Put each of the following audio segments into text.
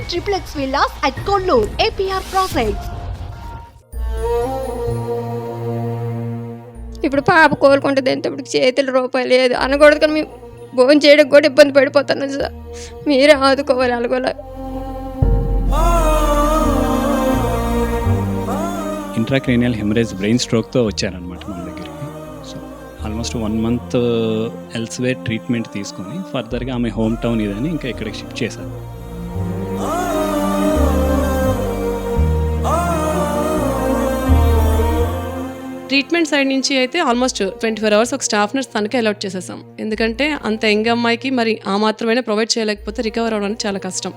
triplex villas at Kollur, APR Projects. ఇప్పుడు పాప కోలుకుంటుంది అంటే ఇప్పుడు చేతులు రూపాయలు లేదు అనకూడదు, కానీ మేము భోజనం చేయడానికి కూడా ఇబ్బంది పడిపోతాను సార్. మీరే ఆదుకోవాలి అలాగోలా. ఇంట్రాక్రేనియల్ హెమరేజ్ బ్రెయిన్ స్ట్రోక్తో వచ్చారనమాట మన దగ్గరికి. So almost 1 month elsewhere treatment తీసుకొని ఫర్దర్గా ఆమె హోమ్ టౌన్ ఇదని ఇంకా ఇక్కడికి షిఫ్ట్ చేశారు. ట్రీట్మెంట్ సైడ్ నుంచి అయితే ఆల్మోస్ట్ 24 hours ఒక స్టాఫ్ నర్స్ తనకే అలాట్ చేసేసాం. ఎందుకంటే అంత యంగ్ అమ్మాయికి మరి ఆ మాత్రమైనా ప్రొవైడ్ చేయలేకపోతే రికవర్ అవ్వడానికి చాలా కష్టం.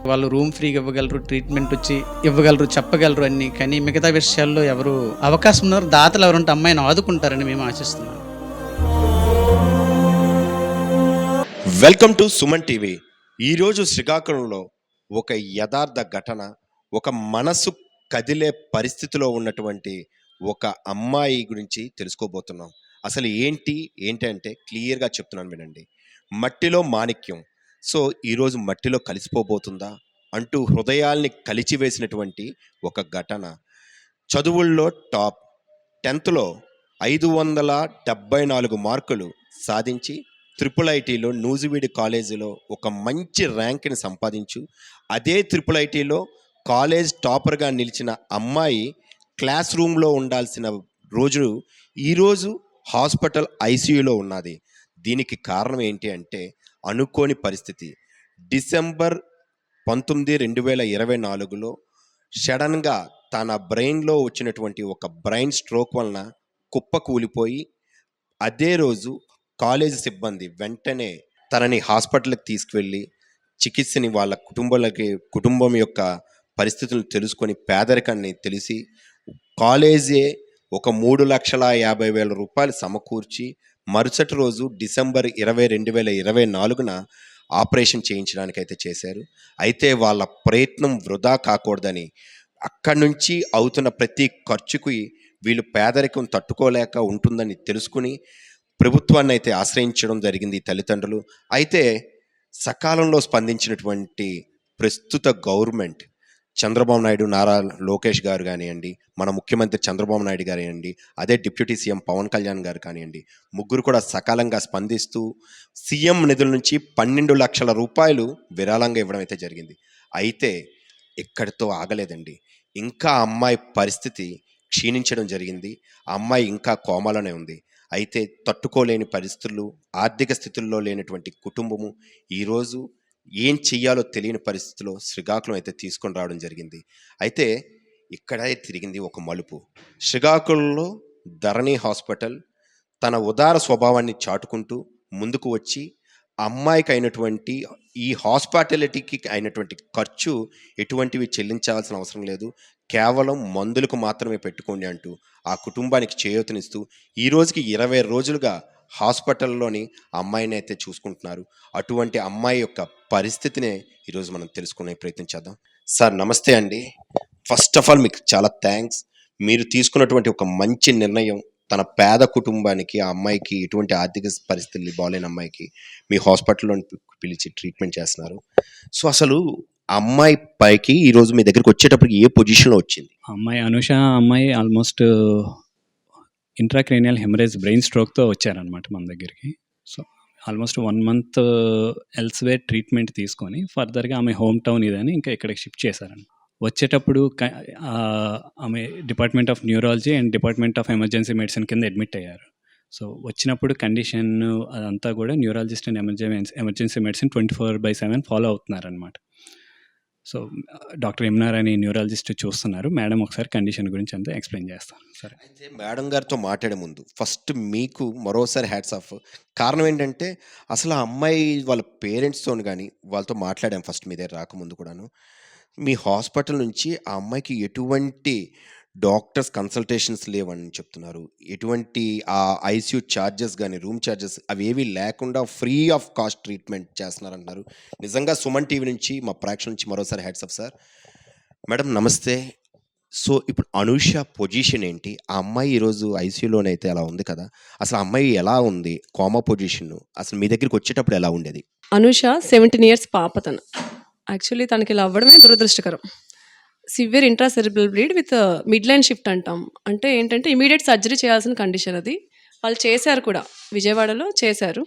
వాళ్ళు రూమ్ ఫ్రీగా ఇవ్వగలరు, ట్రీట్మెంట్ వచ్చి ఇవ్వగలరు, చెప్పగలరు అన్నీ. కానీ మిగతా విషయాల్లో ఎవరు అవకాశం ఉన్నారు, దాతలు ఎవరుంటే అమ్మాయిని ఆదుకుంటారని మేము ఆశిస్తున్నాం. Welcome to Suman TV. ఈరోజు శ్రీకాకుళంలో ఒక యథార్థ ఘటన, ఒక మనసు కదిలే పరిస్థితిలో ఉన్నటువంటి ఒక అమ్మాయి గురించి తెలుసుకోబోతున్నాం. అసలు ఏంటి అంటే క్లియర్గా చెప్తున్నాను వినండి. మట్టిలో మాణిక్యం. సో ఈరోజు మట్టిలో కలిసిపోబోతుందా అంటూ హృదయాల్ని కలిచివేసినటువంటి ఒక ఘటన. చదువుల్లో టాప్, 10th లో 574 మార్కులు సాధించి IIITలో నూజివీడు కాలేజీలో ఒక మంచి ర్యాంక్ని సంపాదించు, అదే IIITలో కాలేజ్ టాపర్గా నిలిచిన అమ్మాయి క్లాస్ రూమ్లో ఉండాల్సిన రోజు ఈరోజు హాస్పిటల్ ఐసీయూలో ఉన్నది. దీనికి కారణం ఏంటి అంటే అనుకోని పరిస్థితి. డిసెంబర్ 19, 2024లో సడన్గా తన బ్రెయిన్లో వచ్చినటువంటి ఒక బ్రెయిన్ స్ట్రోక్ వలన కుప్ప కూలిపోయి, అదే రోజు కాలేజీ సిబ్బంది వెంటనే తనని హాస్పిటల్కి తీసుకువెళ్ళి చికిత్సని వాళ్ళ కుటుంబం యొక్క పరిస్థితులను తెలుసుకొని పేదరికాన్ని తెలిసి కాలేజే ఒక 3,50,000 రూపాయలు సమకూర్చి మరుసటి రోజు డిసెంబర్ 20, 2024న ఆపరేషన్ చేయించడానికైతే చేశారు. అయితే వాళ్ళ ప్రయత్నం వృధా కాకూడదని అక్కడి నుంచి అవుతున్న ప్రతి ఖర్చుకి వీళ్ళు పేదరికం తట్టుకోలేక ఉంటుందని తెలుసుకుని ప్రభుత్వాన్ని అయితే ఆశ్రయించడం జరిగింది తల్లిదండ్రులు. అయితే సకాలంలో స్పందించినటువంటి ప్రస్తుత గవర్నమెంట్ చంద్రబాబు నాయుడు, నారా లోకేష్ గారు కానివ్వండి, మన ముఖ్యమంత్రి చంద్రబాబు నాయుడు కానివ్వండి, అదే డిప్యూటీ సీఎం పవన్ కళ్యాణ్ గారు కానివ్వండి, ముగ్గురు కూడా సకాలంగా స్పందిస్తూ సీఎం నిధుల నుంచి 12 లక్షల రూపాయలు విరాళంగా ఇవ్వడం అయితే జరిగింది. అయితే ఇక్కడితో ఆగలేదండి. ఇంకా అమ్మాయి పరిస్థితి క్షీణించడం జరిగింది. ఆ అమ్మాయి ఇంకా కోమాలోనే ఉంది. అయితే తట్టుకోలేని పరిస్థితులు, ఆర్థిక స్థితుల్లో లేనటువంటి కుటుంబము ఈరోజు ఏం చెయ్యాలో తెలియని పరిస్థితిలో శ్రీకాకుళం అయితే తీసుకొని రావడం జరిగింది. అయితే ఇక్కడ తిరిగింది ఒక మలుపు. శ్రీకాకుళంలో ధరణి హాస్పిటల్ తన ఉదార స్వభావాన్ని చాటుకుంటూ ముందుకు వచ్చి అమ్మాయికి అయినటువంటి ఈ హాస్పిటాలిటీకి అయినటువంటి ఖర్చు ఎటువంటివి చెల్లించాల్సిన అవసరం లేదు, కేవలం మందులకు మాత్రమే పెట్టుకోండి అంటూ ఆ కుటుంబానికి చేయూతనిస్తూ ఈ రోజుకి 20 రోజులుగా హాస్పిటల్లోని అమ్మాయిని అయితే చూసుకుంటున్నారు. అటువంటి అమ్మాయి యొక్క పరిస్థితినే ఈరోజు మనం తెలుసుకునే ప్రయత్నం చేద్దాం. సార్ నమస్తే అండి. ఫస్ట్ ఆఫ్ ఆల్ మీకు చాలా థ్యాంక్స్. మీరు తీసుకున్నటువంటి ఒక మంచి నిర్ణయం, తన పేద కుటుంబానికి, ఆ అమ్మాయికి ఎటువంటి ఆర్థిక పరిస్థితులు బాగాలేని అమ్మాయికి మీ హాస్పిటల్లో పిలిచి ట్రీట్మెంట్ చేస్తున్నారు. సో అసలు అమ్మాయి పైకి ఈరోజు మీ దగ్గరికి వచ్చేటప్పటికి ఏ పొజిషన్లో వచ్చింది? అమ్మాయి అనుష అమ్మాయి ఆల్మోస్ట్ ఇంట్రాక్రేనియల్ హెమరేజ్ బ్రెయిన్ స్ట్రోక్తో వచ్చారనమాట మన దగ్గరికి. So almost 1 month elsewhere treatment తీసుకొని ఫర్దర్గా ఆమె హోమ్ టౌన్ ఇదని ఇంకా ఇక్కడికి షిఫ్ట్ చేశారనమాట. వచ్చేటప్పుడు ఆమె department of neurology and department of emergency medicine కింద అడ్మిట్ అయ్యారు. సో వచ్చినప్పుడు కండిషన్ అదంతా కూడా neurologist and emergency medicine 24/7 follow అవుతున్నారనమాట. సో డాక్టర్ ఎంనార్ అని న్యూరాలజిస్ట్ చూస్తున్నారు. మేడం ఒకసారి కండిషన్ గురించి అంతా ఎక్స్ప్లెయిన్ చేస్తాను. సరే. అయితే మేడం గారితో మాట్లాడే ముందు ఫస్ట్ మీకు మరోసారి హ్యాట్స్ ఆఫ్. కారణం ఏంటంటే అసలు ఆ అమ్మాయి వాళ్ళ పేరెంట్స్తో కానీ వాళ్ళతో మాట్లాడాం ఫస్ట్ మీ దగ్గర రాకముందు కూడాను. మీ హాస్పిటల్ నుంచి ఆ అమ్మాయికి ఎటువంటి డాక్టర్స్ కన్సల్టేషన్స్ లేవని చెప్తున్నారు. ఎటువంటి ఆ ఐసీయూ ఛార్జెస్ కానీ, రూమ్ ఛార్జెస్ అవి ఏవి లేకుండా ఫ్రీ ఆఫ్ కాస్ట్ ట్రీట్మెంట్ చేస్తున్నారంటున్నారు. నిజంగా సుమన్ టీవీ నుంచి, మా ప్రేక్షకుల నుంచి మరోసారి హ్యాట్స్ ఆఫ్ సార్. మేడం నమస్తే. సో ఇప్పుడు అనూష పొజిషన్ ఏంటి? ఆ అమ్మాయి ఈరోజు ఐసీయూలోనైతే అలా ఉంది కదా, అసలు ఆ అమ్మాయి ఎలా ఉంది? కోమా పొజిషన్ అసలు మీ దగ్గరికి వచ్చేటప్పుడు ఎలా ఉండేది? అనుష 17 ఇయర్స్ పాప తను. యాక్చువల్లీ తనకి ఇలా అవ్వడమే దురదృష్టకరం. Severe intracerebral bleed with mid line shift అంటాం. అంటే ఏంటంటే ఇమీడియట్ సర్జరీ చేయాల్సిన కండిషన్ అది. వాళ్ళు చేశారు కూడా, విజయవాడలో చేశారు.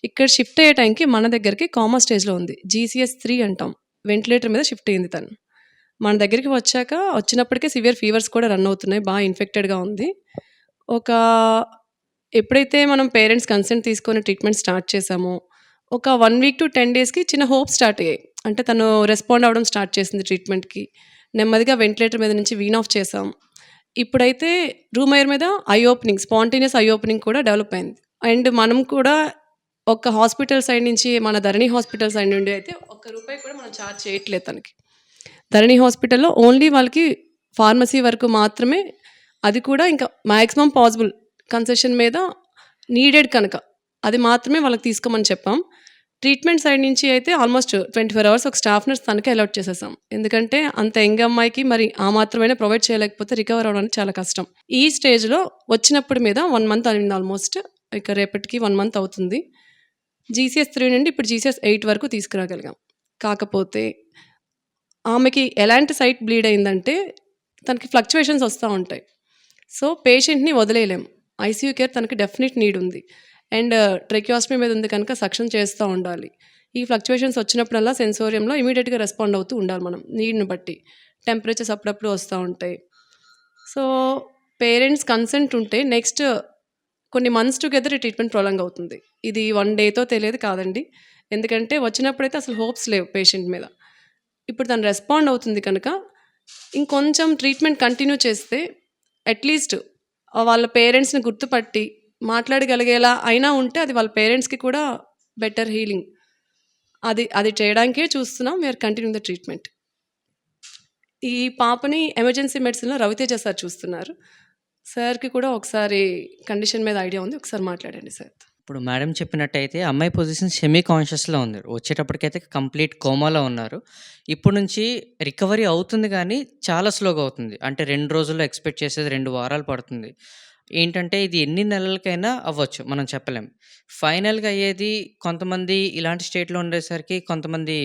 ఇక్కడ షిఫ్ట్ అయ్యే టైంకి మన దగ్గరికి కామా స్టేజ్లో ఉంది, GCS 3 అంటాం. వెంటిలేటర్ మీద షిఫ్ట్ అయింది తను. మన దగ్గరికి వచ్చినప్పటికే సివియర్ ఫీవర్స్ కూడా రన్ అవుతున్నాయి, బాగా ఇన్ఫెక్టెడ్గా ఉంది. ఎప్పుడైతే మనం పేరెంట్స్ కన్సెంట్ తీసుకొని ట్రీట్మెంట్ స్టార్ట్ చేసామో ఒక 1 వీక్ to 10 డేస్కి చిన్న హోప్ స్టార్ట్ అయ్యాయి. అంటే తను రెస్పాండ్ అవ్వడం స్టార్ట్ చేసింది ట్రీట్మెంట్కి. నెమ్మదిగా వెంటిలేటర్ మీద నుంచి వీన్ ఆఫ్ చేసాం. ఇప్పుడైతే రూమ్ ఎయిర్ మీద eye opening, spontaneous eye opening కూడా డెవలప్ అయింది. అండ్ మనం కూడా ఒక హాస్పిటల్ సైడ్ నుంచి, మన ధరణి హాస్పిటల్ సైడ్ నుండి అయితే ₹1 కూడా మనం ఛార్జ్ చేయట్లేదు తనకి. ధరణి హాస్పిటల్లో ఓన్లీ వాళ్ళకి ఫార్మసీ వరకు మాత్రమే, అది కూడా ఇంకా మ్యాక్సిమం పాసిబుల్ కన్సెషన్ మీద నీడెడ్ కనుక అది మాత్రమే వాళ్ళకి తీసుకోమని చెప్పాం. ట్రీట్మెంట్ సైడ్ నుంచి అయితే ఆల్మోస్ట్ 24 hours ఒక స్టాఫ్ నర్స్ తనకే అలాట్ చేసేసాం. ఎందుకంటే అంత యంగ్ అమ్మాయికి మరి ఆ మాత్రమైనా ప్రొవైడ్ చేయలేకపోతే రికవర్ అవ్వడానికి చాలా కష్టం. ఈ స్టేజ్లో వచ్చినప్పుడు మీద 1 month అయింది ఆల్మోస్ట్. ఇక రేపటికి 1 month అవుతుంది. GCS 3 నుండి ఇప్పుడు GCS 8 వరకు తీసుకురాగలిగాం. కాకపోతే ఆమెకి ఎలాంటి సైట్ బ్లీడ్ అయిందంటే తనకి ఫ్లక్చువేషన్స్ వస్తూ ఉంటాయి. సో పేషెంట్ని వదిలేయలేం. ICU కేర్ తనకి డెఫినెట్ నీడ్ ఉంది. అండ్ ట్రెక్యాస్టమీ మీద ఉంది కనుక సక్షన్ చేస్తూ ఉండాలి. ఈ ఫ్లక్చువేషన్స్ వచ్చినప్పుడల్లా సెన్సోరియంలో ఇమీడియట్గా రెస్పాండ్ అవుతూ ఉండాలి మనం, నీడ్ని బట్టి. టెంపరేచర్స్ అప్పుడప్పుడు వస్తూ ఉంటాయి. సో పేరెంట్స్ కన్సెంట్ ఉంటే నెక్స్ట్ కొన్ని మంత్స్ టుగెదర్ ఈ ట్రీట్మెంట్ ప్రొలాంగ్ అవుతుంది. ఇది 1 dayతో తెలియదు కాదండి. ఎందుకంటే వచ్చినప్పుడైతే అసలు హోప్స్ లేవు పేషెంట్ మీద. ఇప్పుడు తను రెస్పాండ్ అవుతుంది కనుక ఇంకొంచెం ట్రీట్మెంట్ కంటిన్యూ చేస్తే అట్లీస్ట్ వాళ్ళ పేరెంట్స్ని గుర్తుపట్టి మాట్లాడగలిగేలా అయినా ఉంటే అది వాళ్ళ పేరెంట్స్కి కూడా బెటర్ హీలింగ్. అది చేయడానికే చూస్తున్నాం. We are continue the treatment. ఈ పాపని ఎమర్జెన్సీ మెడిసిన్లో రవితేజ సార్ చూస్తున్నారు. సార్కి కూడా ఒకసారి కండిషన్ మీద ఐడియా ఉంది, ఒకసారి మాట్లాడండి సార్. ఇప్పుడు మేడం చెప్పినట్టయితే అమ్మాయి పొజిషన్ సెమీ కాన్షియస్లో ఉంది. వచ్చేటప్పటికైతే కంప్లీట్ కోమాలో ఉన్నారు. ఇప్పుడు నుంచి రికవరీ అవుతుంది కానీ చాలా స్లోగా అవుతుంది. అంటే 2 రోజుల్లో ఎక్స్పెక్ట్ చేసేది 2 వారాలు పడుతుంది. ఏంటంటే ఇది ఎన్ని నెలలకైనా అవ్వచ్చు, మనం చెప్పలేం. ఫైనల్గా అయ్యేది, కొంతమంది ఇలాంటి స్టేట్లో ఉండేసరికి కొంతమంది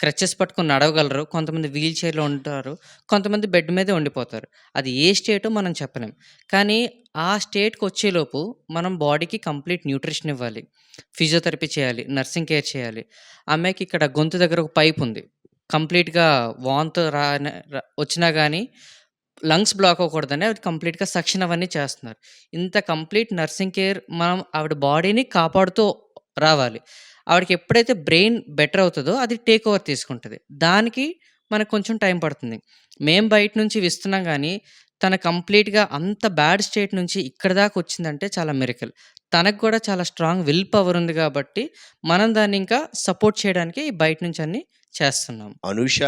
క్రచెస్ పట్టుకొని నడవగలరు, కొంతమంది వీల్ చైర్లో ఉంటారు, కొంతమంది బెడ్ మీదే ఉండిపోతారు. అది ఏ స్టేటో మనం చెప్పలేం. కానీ ఆ స్టేట్కి వచ్చేలోపు మనం బాడీకి కంప్లీట్ న్యూట్రిషన్ ఇవ్వాలి, ఫిజియోథెరపీ చేయాలి, నర్సింగ్ కేర్ చేయాలి. అమ్మాయికి ఇక్కడ గొంతు దగ్గర ఒక పైప్ ఉంది. కంప్లీట్గా వాంత్ వచ్చినా కానీ లంగ్స్ బ్లాక్ అవ్వకూడదని అది కంప్లీట్గా సక్షన్ అవన్నీ చేస్తున్నారు. ఇంత కంప్లీట్ నర్సింగ్ కేర్ మనం ఆవిడ బాడీని కాపాడుతూ రావాలి. ఆవిడకి ఎప్పుడైతే బ్రెయిన్ బెటర్ అవుతుందో అది టేక్ ఓవర్ తీసుకుంటుంది. దానికి మనకు కొంచెం టైం పడుతుంది. మేము బయట నుంచి ఇస్తున్నాం కానీ తన కంప్లీట్గా అంత బ్యాడ్ స్టేట్ నుంచి ఇక్కడ దాకా వచ్చిందంటే చాలా మిరకల్. తనకు కూడా చాలా స్ట్రాంగ్ విల్ పవర్ ఉంది కాబట్టి మనం దాన్ని ఇంకా సపోర్ట్ చేయడానికి బయట నుంచి అన్ని చేస్తున్నాం. అనుష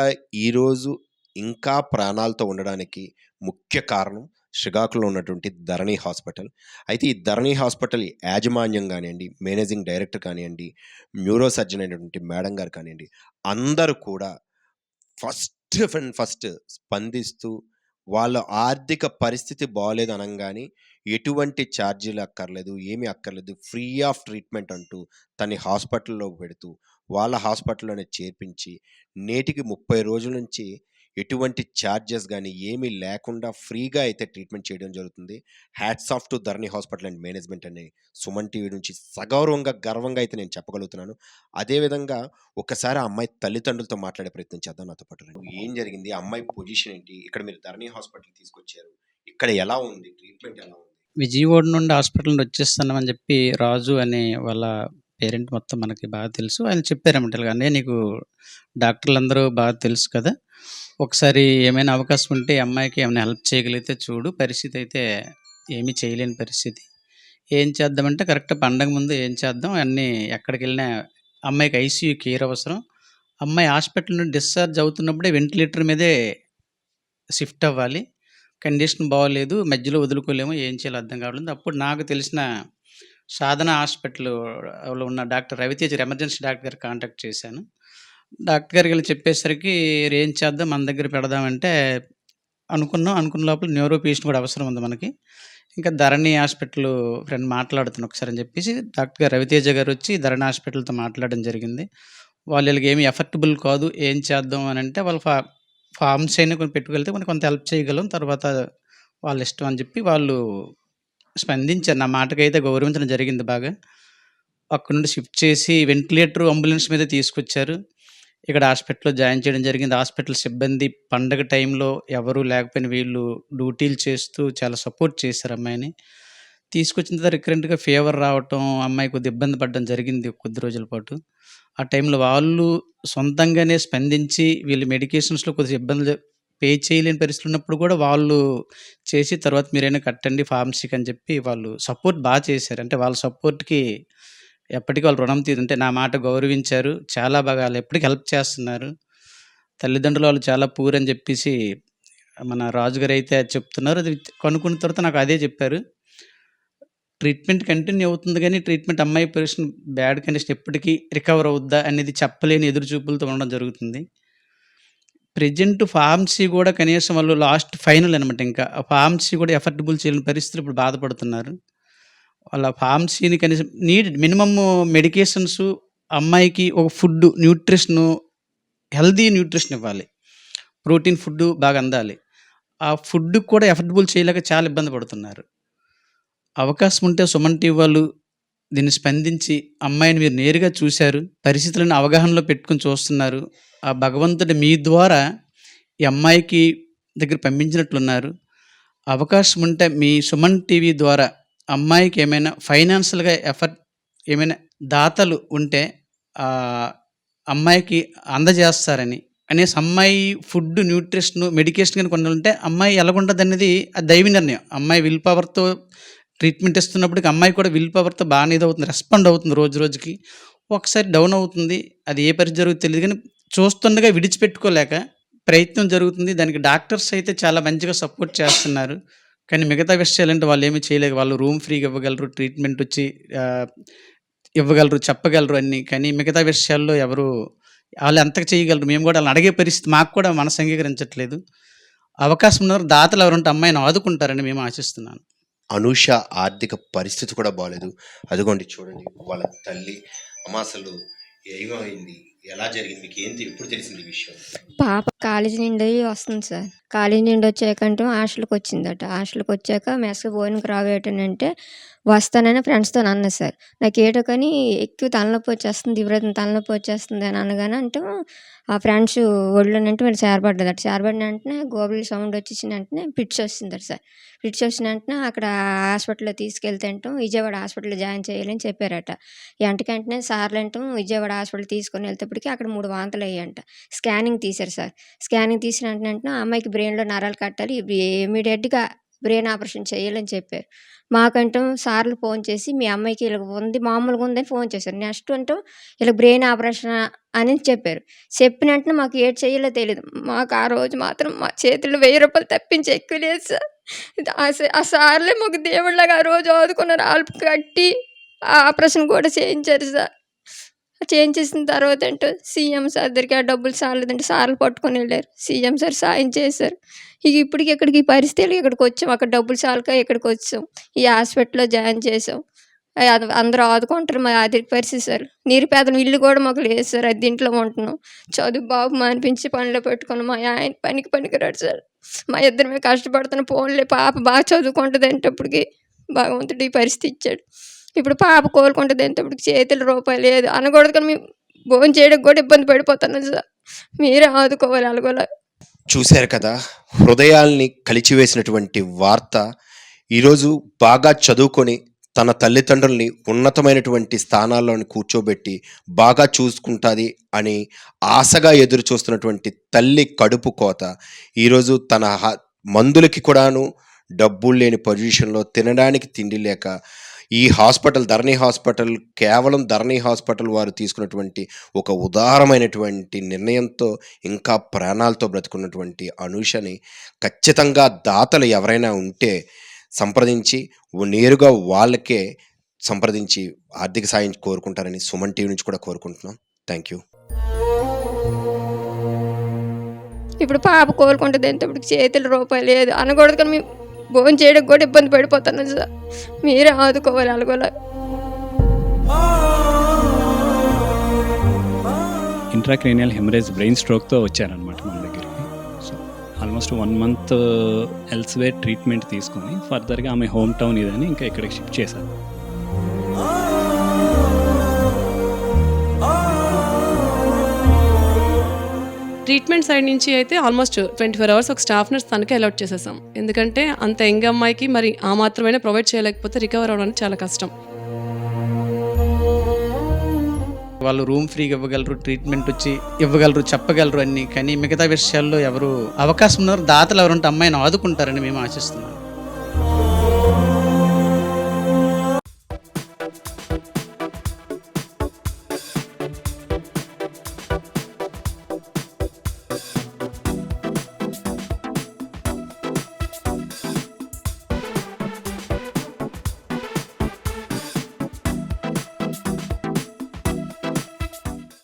ఈరోజు ఇంకా ప్రాణాలతో ఉండడానికి ముఖ్య కారణం శ్రీకాకుళంలో ఉన్నటువంటి ధరణి హాస్పిటల్. అయితే ఈ ధరణి హాస్పిటల్ యాజమాన్యం కానివ్వండి, మేనేజింగ్ డైరెక్టర్ కానివ్వండి, న్యూరో సర్జన్ అయినటువంటి మేడం గారు కానివ్వండి, అందరూ కూడా ఫస్ట్ స్పందిస్తూ వాళ్ళ ఆర్థిక పరిస్థితి బాగోలేదు అనగానే ఎటువంటి ఛార్జీలు అక్కర్లేదు, ఏమీ అక్కర్లేదు, ఫ్రీ ఆఫ్ ట్రీట్మెంట్ అంటూ తన హాస్పిటల్లో పెడుతూ వాళ్ళ హాస్పిటల్లోనే చేర్పించి నేటికి 30 రోజుల నుంచి ఎటువంటి ఛార్జెస్ కానీ ఏమీ లేకుండా ఫ్రీగా అయితే ట్రీట్మెంట్ చేయడం జరుగుతుంది. Hats off to Dharani hospital and management అనే సుమన్ టీవీ నుంచి సగౌరవంగా, గర్వంగా అయితే నేను చెప్పగలుగుతున్నాను. అదేవిధంగా ఒకసారి ఆ అమ్మాయి తల్లిదండ్రులతో మాట్లాడే ప్రయత్నం చేద్దాం. నాతో పాటు ఏం జరిగింది, అమ్మాయి పొజిషన్ ఏంటి, ఇక్కడ మీరు ధరణి హాస్పిటల్ తీసుకొచ్చారు, ఇక్కడ ఎలా ఉంది ట్రీట్మెంట్, ఎలా ఉంది? విజయవాడ నుండి హాస్పిటల్ నుండి వచ్చేస్తున్నామని చెప్పి రాజు అనే వాళ్ళ పేరెంట్ మొత్తం మనకి బాగా తెలుసు. ఆయన చెప్పారన్నమాట, కానీ నీకు డాక్టర్లు అందరూ బాగా తెలుసు కదా, ఒకసారి ఏమైనా అవకాశం ఉంటే అమ్మాయికి ఏమైనా హెల్ప్ చేయగలిగితే చూడు, పరిస్థితి అయితే ఏమీ చేయలేని పరిస్థితి. ఏం చేద్దామంటే కరెక్ట్ పండగ ముందు ఏం చేద్దాం, అన్నీ ఎక్కడికి వెళ్ళినా అమ్మాయికి ICU కేర్ అవసరం. అమ్మాయి హాస్పిటల్ నుండి డిశ్చార్జ్ అవుతున్నప్పుడే వెంటిలేటర్ మీదే షిఫ్ట్ అవ్వాలి. కండిషన్ బాగోలేదు, మధ్యలో వదులుకోలేము, ఏం చేయాలో అర్థం కావట్లేదు. అప్పుడు నాకు తెలిసిన సాధన హాస్పిటల్లో ఉన్న డాక్టర్ రవితేజ ఎమర్జెన్సీ డాక్టర్ గారు కాంటాక్ట్ చేశాను. డాక్టర్ గారికి వెళ్ళి చెప్పేసరికి ఏం చేద్దాం, మన దగ్గర పెడదామంటే అనుకున్న లోపల న్యూరో పేషెంట్ కూడా అవసరం ఉంది మనకి. ఇంకా ధరణి హాస్పిటల్ ఫ్రెండ్ మాట్లాడుతున్నా ఒకసారి అని చెప్పేసి డాక్టర్ గారు రవితేజ గారు వచ్చి ధరణి హాస్పిటల్తో మాట్లాడడం జరిగింది. వాళ్ళు వీళ్ళకి ఏమి ఎఫర్టబుల్ కాదు, ఏం చేద్దాం అని అంటే వాళ్ళు ఫార్మ్స్ అయినా కొన్ని పెట్టుకెళ్తే కొన్ని కొంత హెల్ప్ చేయగలం, తర్వాత వాళ్ళ ఇష్టం అని చెప్పి వాళ్ళు స్పందించారు. నా మాటకైతే గౌరవించడం జరిగింది బాగా. అక్కడ నుండి షిఫ్ట్ చేసి వెంటిలేటర్ అంబులెన్స్ మీద తీసుకొచ్చారు. ఇక్కడ హాస్పిటల్‌లో జాయిన్ చేయడం జరిగింది. హాస్పిటల్ సిబ్బంది పండగ టైంలో ఎవరు లేకపోయినా వీళ్ళు డ్యూటీలు చేస్తూ చాలా సపోర్ట్ చేశారు అమ్మాయిని. తీసుకొచ్చిన తర్వాత రికరెంట్‌గా ఫీవర్ రావటం, అమ్మాయి కొద్దిగా ఇబ్బంది పడడం జరిగింది కొద్ది రోజుల పాటు. ఆ టైంలో వాళ్ళు సొంతంగానే స్పందించి వీళ్ళు మెడికేషన్స్‌లో కొద్దిగా ఇబ్బందులు పే చేయలేని పరిస్థితులు ఉన్నప్పుడు కూడా వాళ్ళు చేసి తర్వాత మీరైనా కట్టండి ఫార్మసీకి అని చెప్పి వాళ్ళు సపోర్ట్ చేశారు. అంటే వాళ్ళ సపోర్ట్‌కి ఎప్పటికి వాళ్ళు రుణం అంటే నా మాట గౌరవించారు. చాలా బాగా వాళ్ళు ఎప్పటికి హెల్ప్ చేస్తున్నారు. తల్లిదండ్రులు వాళ్ళు చాలా పూర్ అని చెప్పేసి మన రాజుగారు అయితే అది చెప్తున్నారు. అది కనుక్కున్న తర్వాత నాకు అదే చెప్పారు. ట్రీట్మెంట్ కంటిన్యూ అవుతుంది కానీ ట్రీట్మెంట్ అమ్మాయి పొజిషన్ బ్యాడ్ కండిషన్ ఎప్పటికీ రికవర్ అవుద్దా అనేది చెప్పలేని ఎదురు చూపులతో ఉండడం జరుగుతుంది. ప్రెజెంట్ ఫార్మసీ కూడా కనీసం వాళ్ళు లాస్ట్ ఫైనల్ అనమాట. ఇంకా ఆ ఫార్మసీ కూడా ఎఫర్టబుల్ చేయలేని పరిస్థితులు ఇప్పుడు బాధపడుతున్నారు. వాళ్ళ ఫార్మసీని కనీసం మినిమమ్ మెడికేషన్స్, అమ్మాయికి ఒక ఫుడ్ న్యూట్రిషను, హెల్తీ న్యూట్రిషన్ ఇవ్వాలి. ప్రోటీన్ ఫుడ్ బాగా అందాలి. ఆ ఫుడ్ కూడా ఎఫర్టబుల్ చేయలేక చాలా ఇబ్బంది పడుతున్నారు. అవకాశం ఉంటే సుమన్ టీవీ వాళ్ళు దీన్ని స్పందించి అమ్మాయిని మీరు నేరుగా చూశారు, పరిస్థితులను అవగాహనలో పెట్టుకొని చూస్తున్నారు. ఆ భగవంతుడు మీ ద్వారా ఈ అమ్మాయికి దగ్గర పంపించినట్లున్నారు. అవకాశం ఉంటే మీ సుమన్ టీవీ ద్వారా అమ్మాయికి ఏమైనా ఫైనాన్షియల్‌గా ఏమైనా దాతలు ఉంటే అమ్మాయికి అందజేస్తారని అనేసి, అమ్మాయి ఫుడ్, న్యూట్రిషన్, మెడికేషన్ గాని కొన్ని ఉంటే అమ్మాయి ఎలాగుంటదనేది అది దైవ నిర్ణయం. అమ్మాయి విల్ పవర్‌తో ట్రీట్మెంట్ ఇస్తున్నప్పటికి అమ్మాయి కూడా విల్ పవర్‌తో బాగానే ఇదవుతుంది, రెస్పాండ్ అవుతుంది రోజు రోజుకి. ఒకసారి డౌన్ అవుతుంది. అది ఏ పరిస్థితి జరుగుతుందో తెలీదు కానీ చూస్తుండగా విడిచిపెట్టుకోలేక ప్రయత్నం జరుగుతుంది. దానికి డాక్టర్స్ అయితే చాలా మంచిగా సపోర్ట్ చేస్తున్నారు. కానీ మిగతా విషయాలంటే వాళ్ళేమీ చేయలేక వాళ్ళు రూమ్ ఫ్రీగా ఇవ్వగలరు, ట్రీట్మెంట్ వచ్చి ఇవ్వగలరు, చెప్పగలరు అన్నీ. కానీ మిగతా విషయాల్లో ఎవరు వాళ్ళు ఎంతగా చేయగలరు? మేము కూడా వాళ్ళని అడిగే పరిస్థితి మాకు కూడా మనసు అంగీకరించట్లేదు. అవకాశం ఉన్నవారు దాతలు ఎవరుంటే అమ్మాయిని ఆదుకుంటారని మేము ఆశిస్తున్నాను. అనూష ఆర్థిక పరిస్థితి కూడా బాలేదు. అదిగోండి చూడండి వాళ్ళ తల్లి. అమ్మ అసలు ఏమైంది, ఎలా జరిగింది, మీకు ఏంటి ఎప్పుడు తెలిసింది ఈ విషయం? పాప కాలేజీ నుండి వస్తుంది సార్. కాలేజీ నుండి వచ్చాకంటే హాస్టల్కి వచ్చిందట. హాస్టల్కి వచ్చాక మెస్కి భోజనంకి రావేటనంటే వస్తానని ఫ్రెండ్స్తో అన్నది సార్. నాకు ఏటో కానీ ఎక్కువ తలనొప్పి వచ్చేస్తుంది, తీవ్రత తలనొప్పి వచ్చేస్తుంది అని అనగానే అంటే ఆ ఫ్రెండ్స్ ఒళ్ళోనంటే వీళ్ళు చేరబడ్డదట. చేరబడిన వెంటనే గోబుల్ సౌండ్ వచ్చేసిన వెంటనే పిట్స్ వస్తుందట సార్. పిట్స్ వచ్చిన వెంటనే అక్కడ హాస్పిటల్లో తీసుకెళ్తే అంటాం విజయవాడ హాస్పిటల్లో జాయిన్ చేయాలని చెప్పారట. వెంటనే సార్లు అంటాం విజయవాడ హాస్పిటల్ తీసుకొని వెళ్తేప్పటికి అక్కడ 3 వాంతులు అయ్యాయంట. స్కానింగ్ తీశారు సార్. స్కానింగ్ తీసిన వెంటనే అమ్మాయికి బ్రెయిన్లో నరాలు కట్టాలి, ఇమీడియట్గా బ్రెయిన్ ఆపరేషన్ చేయాలని చెప్పారు. మాకంటాం సార్లు ఫోన్ చేసి మీ అమ్మాయికి ఇలా ఉంది, మామూలుగా ఉందని ఫోన్ చేశారు. నెక్స్ట్ అంటాం ఇలా బ్రెయిన్ ఆపరేషన్ అని చెప్పారు. చెప్పిన వెంటనే మాకు ఏటి చేయాలో తెలియదు. మాకు ఆ రోజు మాత్రం మా చేతుల్లో 1000 రూపాయలు తప్పించి ఎక్కువ లేదు సార్. ఆ సార్లే మాకు దేవుళ్ళగా ఆ రోజు ఆదుకున్నారు. ఆల్పు కట్టి ఆ ఆపరేషన్ కూడా చేయించారు సార్. చేయించేసిన తర్వాత అంటే సీఎం సార్ దగ్గరికి ఆ డబ్బులు సార్లేదంటే సార్లు పట్టుకొని వెళ్ళారు. సీఎం సార్ సాయం చేశారు. ఇప్పటికి ఇక్కడికి ఈ పరిస్థితులు ఇక్కడికి వచ్చాం. అక్కడ డబ్బులు చాలక ఇక్కడికి వచ్చాం. ఈ హాస్పిటల్లో జాయిన్ చేసాం. అందరూ ఆదుకుంటారు. మా అది పరిస్థితి సార్. నిరుపేదలు ఇల్లు కూడా మాకు లేదు సార్. అది ఇంట్లో ఉంటున్నాం. చదువు బాబు మానిపించి పనిలో పెట్టుకున్నాం. మా ఆయన పనికిరాడు సార్. మా ఇద్దరమే కష్టపడుతున్నాం. పోన్లే పాప బాగా చదువుకుంటుంది అంటప్పటికి భగవంతుడు ఈ పరిస్థితి ఇచ్చాడు. ఇప్పుడు పాప కోలుకుంటుంది అంటప్పటికి చేతుల రూపాయి లేదు అనకూడదు కానీ మేము భోజనం చేయడానికి కూడా ఇబ్బంది పడిపోతున్నాం సార్. మీరే ఆదుకోవాలి అలాగోలా. చూశారు కదా, హృదయాల్ని కలిచివేసినటువంటి వార్త. ఈరోజు బాగా చదువుకొని తన తల్లిదండ్రుల్ని ఉన్నతమైనటువంటి స్థానాల్లోని కూర్చోబెట్టి బాగా చూసుకుంటుంది అని ఆశగా ఎదురు చూస్తున్నటువంటి తల్లి కడుపు కోత ఈరోజు తన మందులకి కూడాను డబ్బులు లేని పొజిషన్లో, తినడానికి తిండి లేక ఈ హాస్పిటల్ ధరణి హాస్పిటల్, కేవలం ధరణి హాస్పిటల్ వారు తీసుకున్నటువంటి ఒక ఉదారమైనటువంటి నిర్ణయంతో ఇంకా ప్రాణాలతో బ్రతుకున్నటువంటి అనూషని ఖచ్చితంగా దాతలు ఎవరైనా ఉంటే సంప్రదించి నేరుగా వాళ్ళకే సంప్రదించి ఆర్థిక సాయం కోరుకుంటారని సుమన్ టీవీ నుంచి కూడా కోరుకుంటున్నాం. Thank you. ఇప్పుడు పాప కోలుకుంటుంది అంటప్పటికి చేతుల రూపాయి లేదు అనకూడదు కానీ మేము భోజనం చేయడానికి కూడా ఇబ్బంది పడిపోతున్నాను సార్. మీరే ఆదుకోవాలి అలాగోలా. ఇంట్రాక్రేనియల్ హెమరేజ్ బ్రెయిన్ స్ట్రోక్తో వచ్చారనమాట మన దగ్గరికి. So almost 1 month elsewhere treatment తీసుకొని ఫర్దర్గా ఆమె హోమ్ టౌన్ ఇదని ఇంకా ఇక్కడికి షిఫ్ట్ చేశారు. ట్రీట్మెంట్ సైడ్ నుంచి అయితే ఆల్మోస్ట్ 24 అవర్స్ ఒక స్టాఫ్ నర్స్ తనకే అలాట్ చేసేసాం. ఎందుకంటే అంత యంగ్ అమ్మాయికి మరి ఆ మాత్రమైనా ప్రొవైడ్ చేయలేకపోతే రికవర్ అవ్వడానికి చాలా కష్టం. వాళ్ళు రూమ్ ఫ్రీగా ఇవ్వగలరు, ట్రీట్మెంట్ వచ్చి ఇవ్వగలరు, చెప్పగలరు అన్నీ. కానీ మిగతా విషయాల్లో ఎవరు అవకాశం ఉన్నారు దాతలు ఎవరుంటే అమ్మాయిని ఆదుకుంటారని మేము ఆశిస్తున్నాం.